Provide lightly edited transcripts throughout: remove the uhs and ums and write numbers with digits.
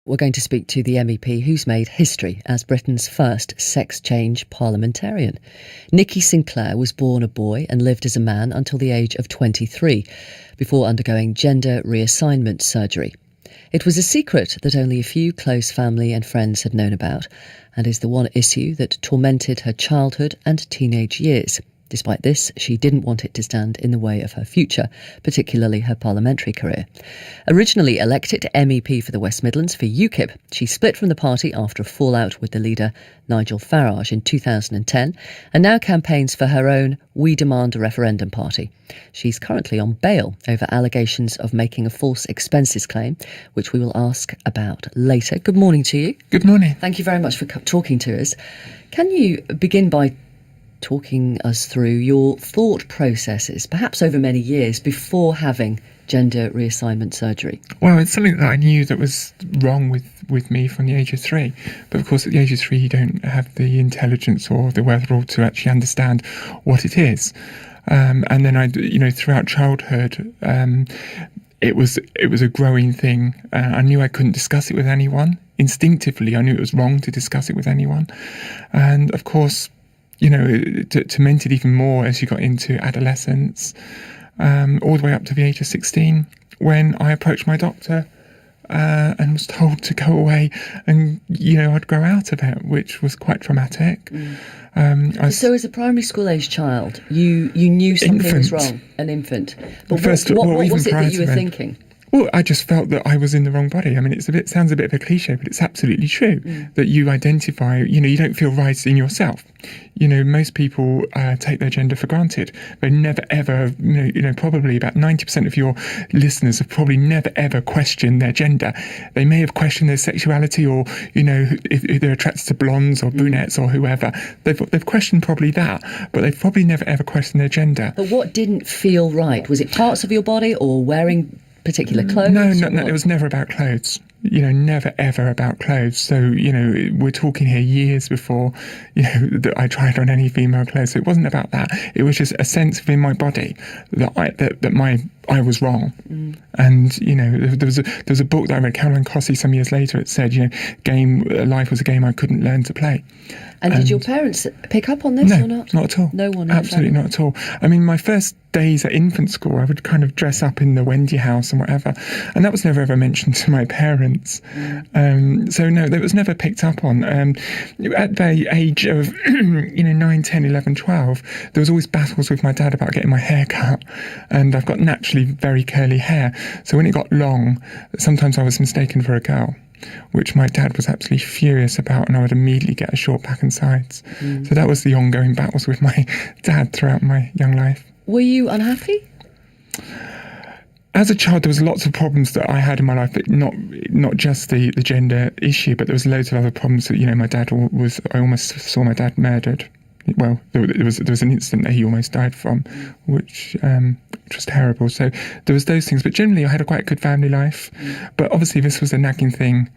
We're going to speak to the MEP who's made history as Britain's first sex change parliamentarian. Nikki Sinclaire was born a boy and lived as a man until the age of 23, before undergoing gender reassignment surgery. It was a secret that only a few close family and friends had known about, and is the one issue that tormented her childhood and teenage years. Despite this, she didn't want it to stand in the way of her future, particularly her parliamentary career. Originally elected MEP for the West Midlands for UKIP, she split from the party after a fallout with the leader Nigel Farage in 2010, and now campaigns for her own We Demand a Referendum party. She's currently on bail over allegations of making a false expenses claim, which we will ask about later. Good morning to you. Good morning. Thank you very much for talking to us. Can you begin by talking us through your thought processes, perhaps over many years, before having gender reassignment surgery? Well, it's something that I knew that was wrong with me from the age of 3. But of course, at the age of 3, you don't have the intelligence or the wherewithal to actually understand what it is. And then throughout childhood, it was a growing thing. I knew I couldn't discuss it with anyone. Instinctively, I knew it was wrong to discuss it with anyone. And of course, it cemented even more as you got into adolescence, all the way up to the age of 16, when I approached my doctor and was told to go away and, I'd grow out of it, which was quite traumatic. So as a primary school age child, you knew something was wrong, an infant. But what was it that you were thinking? Well, I just felt that I was in the wrong body. I mean, sounds a bit of a cliche, but it's absolutely true that you identify, you don't feel right in yourself. Most people take their gender for granted. They never ever, probably about 90% of your listeners have probably never ever questioned their gender. They may have questioned their sexuality or, if they're attracted to blondes or brunettes or whoever. They've questioned probably that, but they've probably never ever questioned their gender. But what didn't feel right? Was it parts of your body or wearing particular clothes? No, it was never about clothes. Never ever about clothes. So, we're talking here years before, that I tried on any female clothes. So it wasn't about that. It was just a sense within my body that I was wrong. And, there was a book that I read, Caroline Cossey, some years later. It said, life was a game I couldn't learn to play. And did your parents pick up on this or not? No, not at all. No one? Absolutely not at all. I mean, my first days at infant school, I would kind of dress up in the Wendy house and whatever. And that was never ever mentioned to my parents. So no, that was never picked up on. At the age of, 9, 10, 11, 12, there was always battles with my dad about getting my hair cut. And I've got naturally very curly hair. So when it got long, sometimes I was mistaken for a girl, which my dad was absolutely furious about, and I would immediately get a short back and sides. So that was the ongoing battles with my dad throughout my young life. Were you unhappy? As a child, there was lots of problems that I had in my life, but not just the gender issue, but there was loads of other problems that, my dad I almost saw my dad murdered. Well, there was an incident that he almost died from, which was terrible. So there was those things, but generally I had a quite good family life. But obviously this was a nagging thing,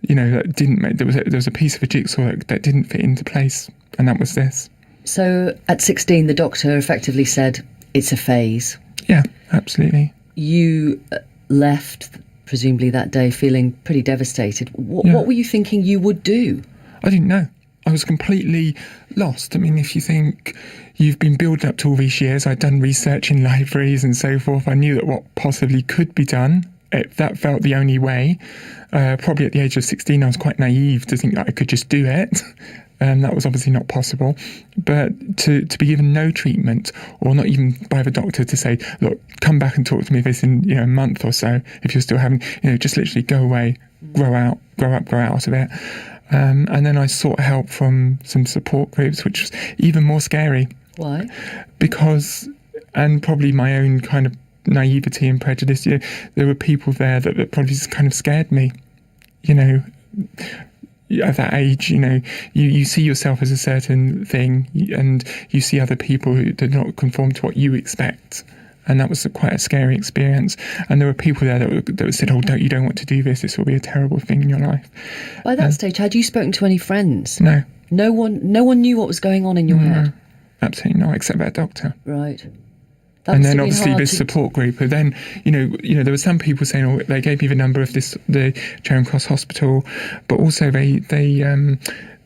that didn't make. There was a piece of a jigsaw that didn't fit into place, and that was this. So at 16, the doctor effectively said it's a phase. Yeah, absolutely. You left presumably that day feeling pretty devastated. What were you thinking you would do? I didn't know. I was completely lost. I mean, if you think you've been building up to all these years, I'd done research in libraries and so forth. I knew that what possibly could be done, that felt the only way. Probably at the age of 16, I was quite naive to think that I could just do it. That was obviously not possible. But to be given no treatment, or not even by the doctor to say, look, come back and talk to me this in a month or so, if you're still having, just literally go away, grow out of it. And then I sought help from some support groups, which was even more scary. Why? Because, and probably my own kind of naivety and prejudice, there were people there that probably just kind of scared me. At that age, you see yourself as a certain thing, and you see other people who do not conform to what you expect. And that was quite a scary experience. And there were people there that said, you don't want to do this. This will be a terrible thing in your life. By that stage, had you spoken to any friends? No. No one knew what was going on in your head? Absolutely not, except that doctor. Right. And then obviously this support group. And then, there were some people saying, oh, they gave me the number of the Charing Cross Hospital, but also there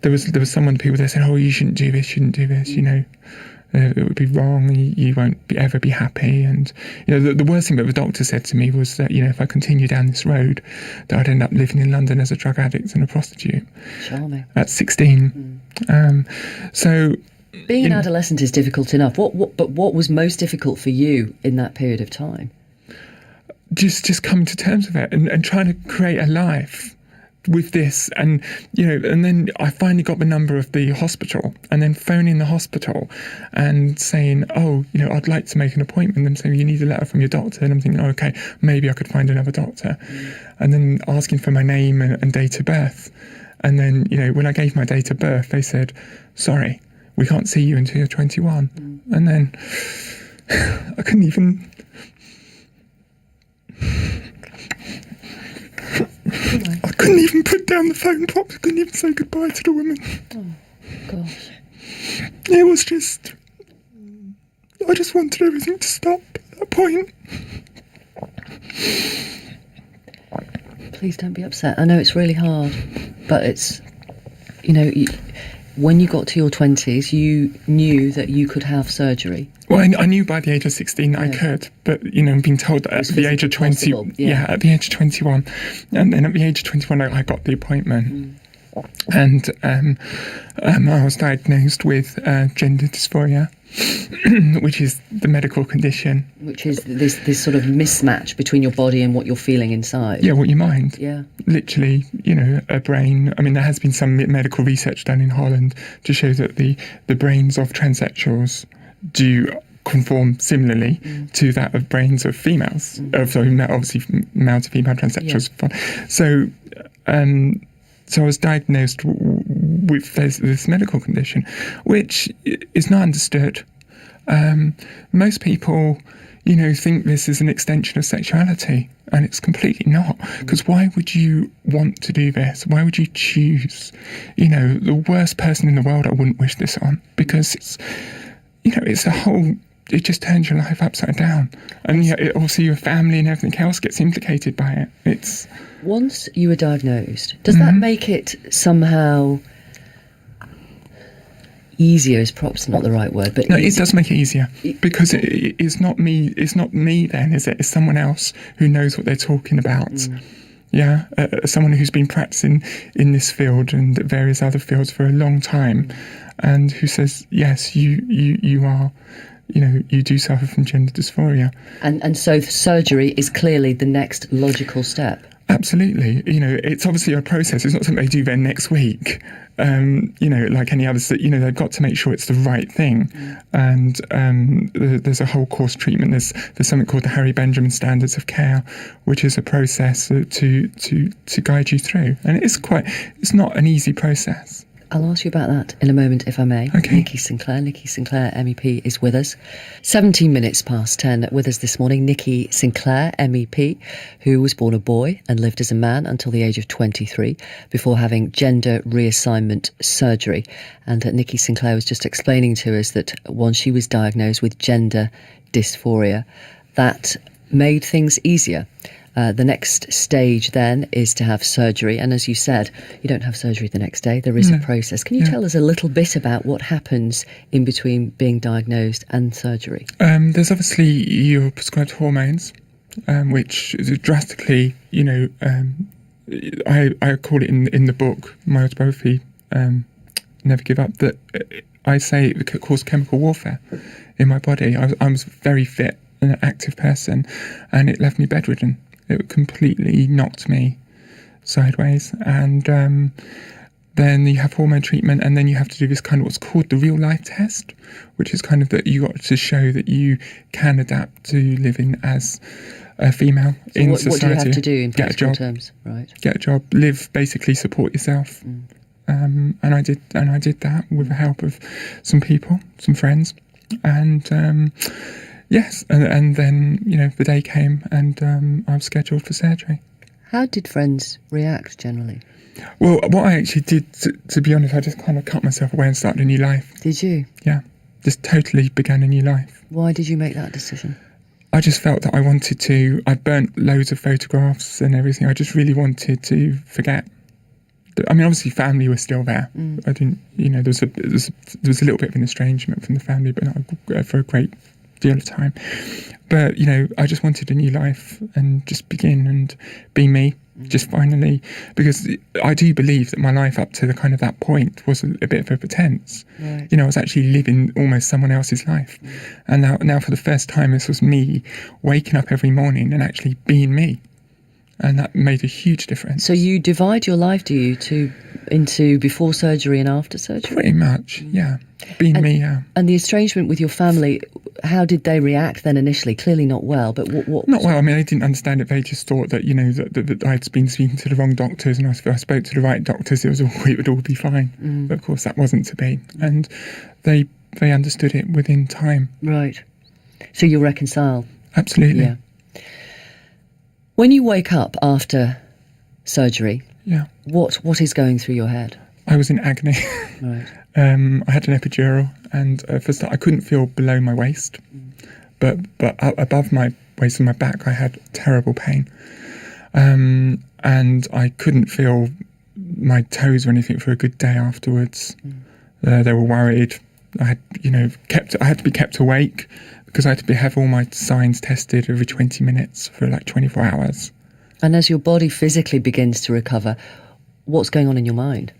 was people there saying, oh, you shouldn't do this, it would be wrong, you won't ever be happy. And the worst thing that the doctor said to me was that if I continue down this road, that I'd end up living in London as a drug addict and a prostitute. Charming. At 16. So being an adolescent is difficult enough. But what was most difficult for you in that period of time? Just coming to terms with it and trying to create a life with this, and then I finally got the number of the hospital, and then phoning the hospital and saying, oh, I'd like to make an appointment. Them saying, you need a letter from your doctor, and I'm thinking, oh, okay, maybe I could find another doctor. And then asking for my name and date of birth, and then when I gave my date of birth, they said, sorry, we can't see you until you're 21. And then I couldn't even. I couldn't even put down the phone box. I couldn't even say goodbye to the woman. Oh, gosh. It was just... I just wanted everything to stop at that point. Please don't be upset. I know it's really hard, but it's... when you got to your 20s, you knew that you could have surgery. Well, I knew by the age of 16 that I could, but, being told that at the age of 20... at the age of 21. And then at the age of 21, I got the appointment. And I was diagnosed with gender dysphoria, which is the medical condition. Which is this sort of mismatch between your body and what you're feeling inside. Yeah, what your mind. Yeah. Literally, a brain. I mean, there has been some medical research done in Holland to show that the brains of transsexuals do conform similarly to that of brains of females. Obviously, male to female transsexuals. Yeah. So I was diagnosed with this medical condition, which is not understood. Most people, think this is an extension of sexuality, and it's completely not. Because why would you want to do this? Why would you choose? The worst person in the world I wouldn't wish this on, because it's a whole... It just turns your life upside down. And obviously your family and everything else gets implicated by it. Once you were diagnosed, does that make it somehow easier? Is perhaps not the right word, but no, it does make it easier, because it's not me. It's not me then, is it? It's someone else who knows what they're talking about. Yeah, someone who's been practicing in this field and various other fields for a long time, and who says, yes, you are. You do suffer from gender dysphoria. And so surgery is clearly the next logical step. Absolutely. It's obviously a process. It's not something they do then next week. Like any others, they've got to make sure it's the right thing. And there's a whole course treatment. There's something called the Harry Benjamin Standards of Care, which is a process to guide you through. And it's not an easy process. I'll ask you about that in a moment, if I may. Okay. Nikki Sinclaire MEP is with us. 17 minutes past 10 with us this morning. Nikki Sinclaire MEP, who was born a boy and lived as a man until the age of 23 before having gender reassignment surgery. And Nikki Sinclaire was just explaining to us that once she was diagnosed with gender dysphoria, that made things easier. The next stage then is to have surgery. And as you said, you don't have surgery the next day. There is a process. Can you tell us a little bit about what happens in between being diagnosed and surgery? There's obviously your prescribed hormones, which drastically, I call it in the book, my autobiography, Never Give Up, that I say it could cause chemical warfare in my body. I was very fit and an active person, and it left me bedridden. It completely knocked me sideways. And then you have hormone treatment, and then you have to do this kind of what's called the real life test, which is kind of that you got to show that you can adapt to living as a female in society. What do you have to do in practical terms? Right. Get a job, live, basically support yourself. And I did that with the help of some people, some friends, and yes, and then, the day came and I was scheduled for surgery. How did friends react generally? Well, what I actually did, to be honest, I just kind of cut myself away and started a new life. Did you? Yeah. just totally began a new life. Why did you make that decision? I just felt that I wanted to. I burnt loads of photographs and everything. I just really wanted to forget. I mean, obviously, family was still there. I didn't, there was a little bit of an estrangement from the family, but not for a great deal of time. But I just wanted a new life and just begin and be me. Just finally, because I do believe that my life up to the kind of that point was a bit of a pretense. Right. I was actually living almost someone else's life. And now for the first time, this was me waking up every morning and actually being me. And that made a huge difference. So you divide your life, do you, into before surgery and after surgery? Pretty much, yeah. Being me, yeah. And the estrangement with your family, how did they react then initially? Clearly not well, but what? Not well. I mean, they didn't understand it. They just thought that, that I'd been speaking to the wrong doctors, and if I spoke to the right doctors, it would all be fine. But of course, that wasn't to be. And they understood it within time. Right. So you reconcile? Absolutely. Yeah. When you wake up after surgery, what is going through your head? I was in agony. Right. I had an epidural, and first I couldn't feel below my waist, but above my waist and my back, I had terrible pain, and I couldn't feel my toes or anything for a good day afterwards. They were worried. I had to be kept awake, because I had to have all my signs tested every 20 minutes for like 24 hours. And as your body physically begins to recover, what's going on in your mind?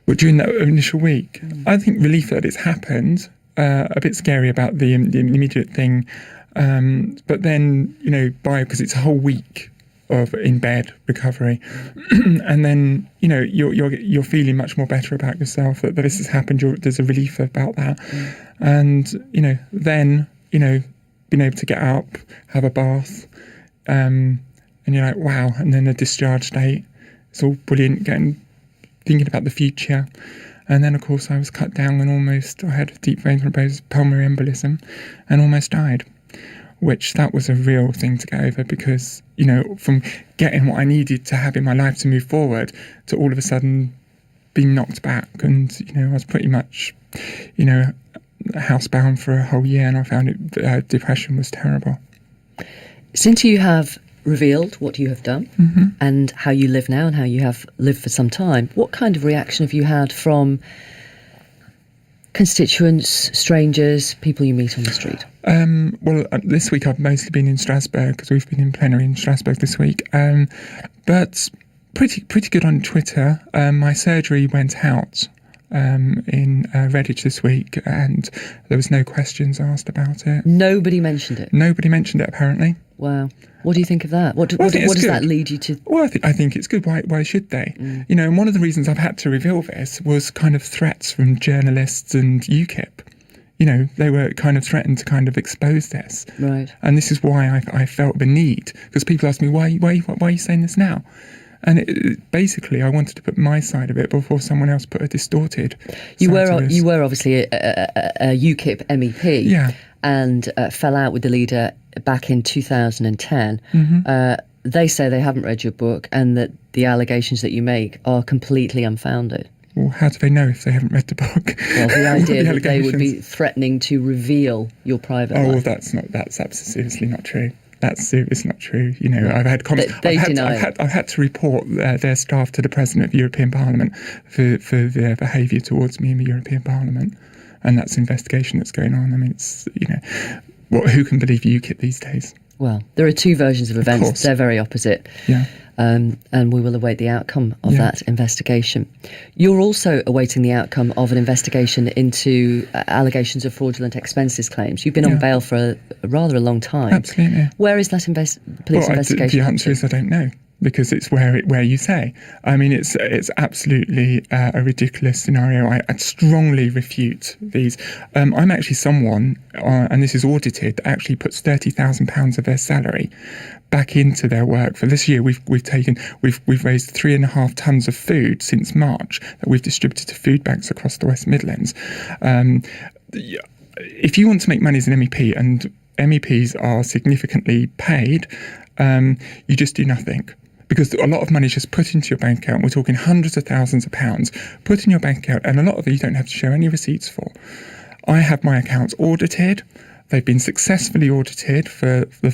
Well, during that initial week, I think relief that it's happened, a bit scary about the immediate thing. But then, because it's a whole week of in bed recovery, and then you're feeling much more better about yourself, that this has happened. There's a relief about that, and then being able to get up, have a bath, and you're like, wow. And then the discharge date, it's all brilliant. Thinking about the future. And then, of course, I was cut down and I had a deep vein thrombosis, pulmonary embolism, and almost died. Which that was a real thing to get over, because, from getting what I needed to have in my life to move forward to all of a sudden being knocked back. And, I was pretty much, housebound for a whole year, and I found depression was terrible. Since you have revealed what you have done and how you live now and how you have lived for some time, what kind of reaction have you had from constituents, strangers, people you meet on the street? Well, this week I've mostly been in Strasbourg, because we've been in plenary in Strasbourg this week. But pretty good on Twitter. My surgery went out in Redditch this week, and there was no questions asked about it. Nobody mentioned it? Nobody mentioned it, apparently. Wow. What do you think of that? What does that lead you to? Well, I think it's good. Why should they? And one of the reasons I've had to reveal this was kind of threats from journalists and UKIP. They were kind of threatened to kind of expose this. Right. And this is why I felt the need, because people ask me, why are you saying this now? And basically, I wanted to put my side of it before someone else put a distorted You side were obviously a UKIP MEP, yeah, and fell out with the leader back in 2010. They say they haven't read your book and that the allegations that you make are completely unfounded. Well, how do they know if they haven't read the book? Well, the idea that they would be threatening to reveal your private life. Well, that's absolutely not true. That's not true. I've had comments. I've had to report their staff to the President of the European Parliament for their behaviour towards me in the European Parliament, and that's an investigation that's going on. I mean, it's who can believe UKIP these days? Well, there are two versions of events. They're very opposite. Yeah. And we will await the outcome of that investigation. You're also awaiting the outcome of an investigation into allegations of fraudulent expenses claims. You've been on bail for rather a long time. Absolutely. Where is that police investigation? The answer is I don't know, because it's where you say. I mean, it's absolutely a ridiculous scenario. I strongly refute these. I'm actually someone, and this is audited, that actually puts £30,000 of their salary back into their work. For this year, we've raised 3.5 tons of food since March that we've distributed to food banks across the West Midlands. If you want to make money as an MEP, and MEPs are significantly paid, you just do nothing. Because a lot of money is just put into your bank account. We're talking hundreds of thousands of pounds put in your bank account, and a lot of it you don't have to show any receipts for. I have my accounts audited. They've been successfully audited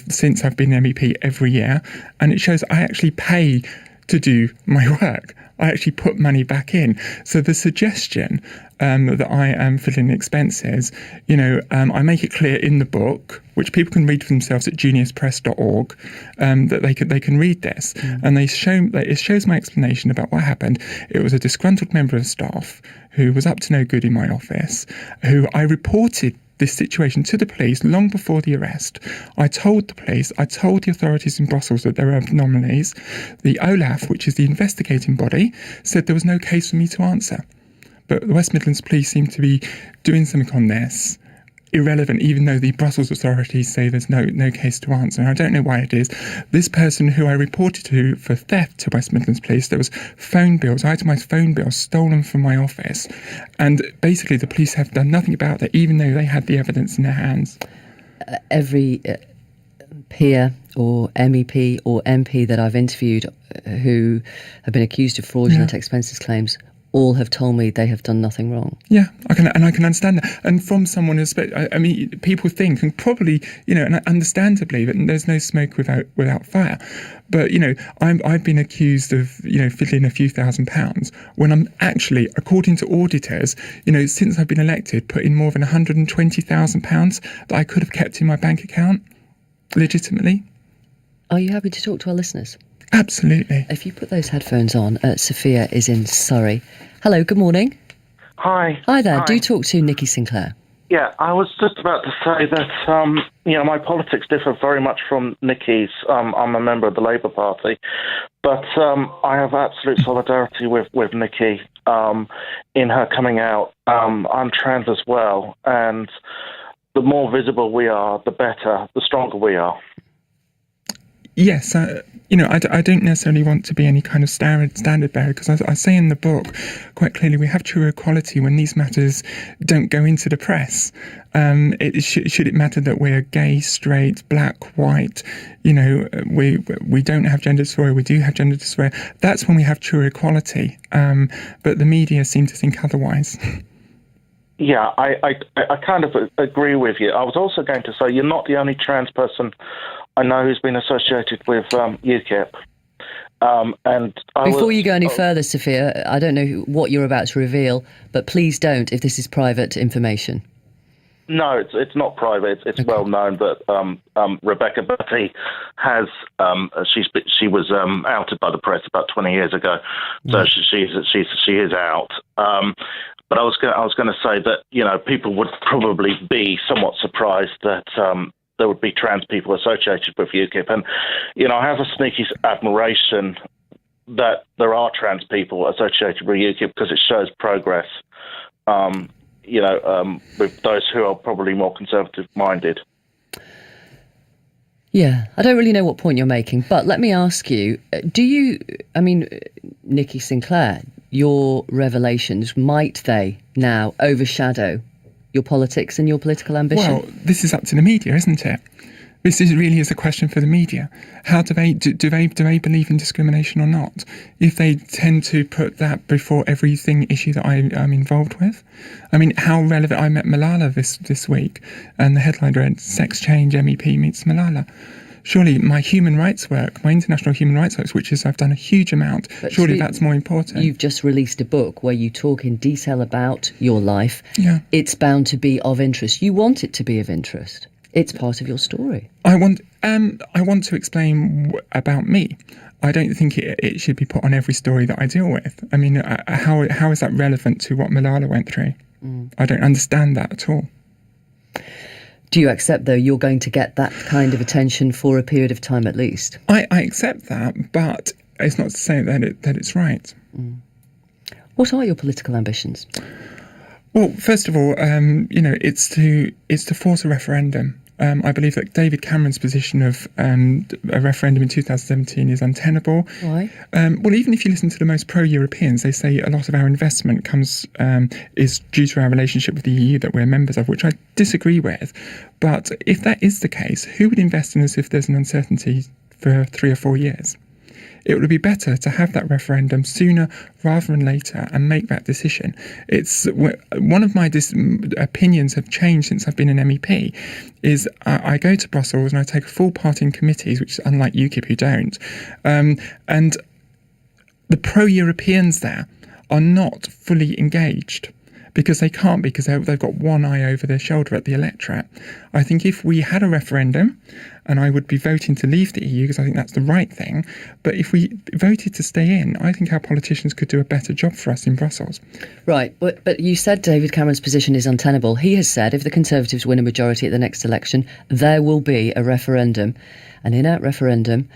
since I've been MEP every year, and it shows I actually pay to do my work. I actually put money back in. So the suggestion that I am filling expenses, I make it clear in the book, which people can read for themselves at juniuspress.org, that they can read this, and it shows my explanation about what happened. It was a disgruntled member of staff who was up to no good in my office, who I reported this situation to the police long before the arrest. I told the police, I told the authorities in Brussels that there were anomalies. The OLAF, which is the investigating body, said there was no case for me to answer. But the West Midlands Police seem to be doing something on this, irrelevant, even though the Brussels authorities say there's no case to answer. And I don't know why it is. This person who I reported to for theft to West Midlands Police, there was itemised phone bills stolen from my office. And basically the police have done nothing about that, even though they had the evidence in their hands. Every peer or MEP or MP that I've interviewed who have been accused of fraudulent expenses claims all have told me they have done nothing wrong. Yeah, I can understand that. And from someone who's, I mean, people think, and probably, and understandably, that there's no smoke without fire. But, I've been accused of, fiddling a few £1,000s when I'm actually, according to auditors, since I've been elected, put in more than £120,000 that I could have kept in my bank account legitimately. Are you happy to talk to our listeners? Absolutely. If you put those headphones on, Sophia is in Surrey. Hello, good morning. Hi. Hi there. Do talk to Nikki Sinclaire. Yeah, I was just about to say that, my politics differ very much from Nikki's. I'm a member of the Labour Party, but I have absolute solidarity with Nikki in her coming out. I'm trans as well, and the more visible we are, the better, the stronger we are. Yes, I don't necessarily want to be any kind of standard bearer, because I say in the book quite clearly we have true equality when these matters don't go into the press. Should it matter that we're gay, straight, black, white, we don't have gender dysphoria, we do have gender dysphoria, that's when we have true equality. But the media seem to think otherwise. Yeah, I kind of agree with you. I was also going to say you're not the only trans person I know who's been associated with UKIP. Before you go any further, Sophia, I don't know what you're about to reveal, but please don't if this is private information. No, it's not private. It's okay. Well known that Rebecca Batty has she was outed by the press about 20 years ago, so she is out. But I was going to say that people would probably be somewhat surprised that there would be trans people associated with UKIP, and I have a sneaky admiration that there are trans people associated with UKIP because it shows progress. With those who are probably more conservative-minded. Yeah, I don't really know what point you're making, but let me ask you, Nikki Sinclaire, your revelations, might they now overshadow your politics and your political ambition? Well, this is up to the media, isn't it? This really is a question for the media. How do they believe in discrimination or not? If they tend to put that before everything issue that I'm involved with, I mean, how relevant? I met Malala this week, and the headline read "Sex Change MEP meets Malala." Surely my human rights work, my international human rights work, which is I've done a huge amount, but surely that's more important. You've just released a book where you talk in detail about your life. Yeah. It's bound to be of interest. You want it to be of interest. It's part of your story. I want to explain about me. I don't think it should be put on every story that I deal with. I mean, how is that relevant to what Malala went through? I don't understand that at all. Do you accept, though, you're going to get that kind of attention for a period of time at least? I accept that, but it's not to say that it's right. What are your political ambitions? Well, first of all, it's to force a referendum. I believe that David Cameron's position of a referendum in 2017 is untenable. Why? Well, even if you listen to the most pro-Europeans, they say a lot of our investment is due to our relationship with the EU that we're members of, which I disagree with. But if that is the case, who would invest in us if there's an uncertainty for 3 or 4 years? It would be better to have that referendum sooner rather than later and make that decision. It's one of my opinions have changed since I've been an MEP. Is I go to Brussels and I take a full part in committees, which is unlike UKIP who don't, and the pro-Europeans there are not fully engaged. Because they can't, because they've got one eye over their shoulder at the electorate. I think if we had a referendum, and I would be voting to leave the EU because I think that's the right thing, but if we voted to stay in, I think our politicians could do a better job for us in Brussels. Right, but you said David Cameron's position is untenable. He has said if the Conservatives win a majority at the next election, there will be a referendum. And in that referendum,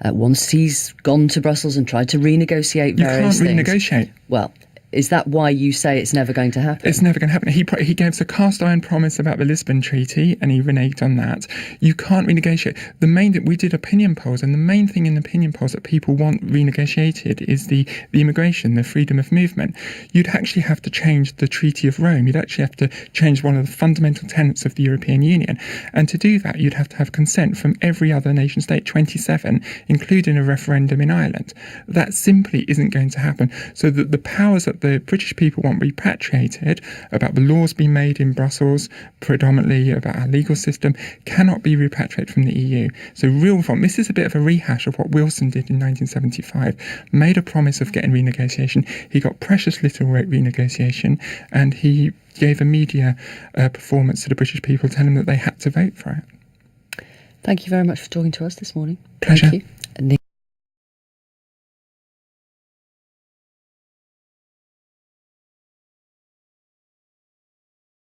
once he's gone to Brussels and tried to renegotiate various things... You can't renegotiate. Well... Is that why you say it's never going to happen? It's never going to happen. He gave us a cast iron promise about the Lisbon Treaty, and he reneged on that. You can't renegotiate. The main thing, we did opinion polls, and the main thing in the opinion polls that people want renegotiated is the immigration, the freedom of movement. You'd actually have to change the Treaty of Rome. You'd actually have to change one of the fundamental tenets of the European Union. And to do that, you'd have to have consent from every other nation state, 27, including a referendum in Ireland. That simply isn't going to happen. So that the powers that the British people want repatriated, about the laws being made in Brussels, predominantly about our legal system, cannot be repatriated from the EU. So real reform, this is a bit of a rehash of what Wilson did in 1975, made a promise of getting renegotiation. He got precious little renegotiation, and he gave a media performance to the British people telling them that they had to vote for it. Thank you very much for talking to us this morning. Pleasure. Thank you.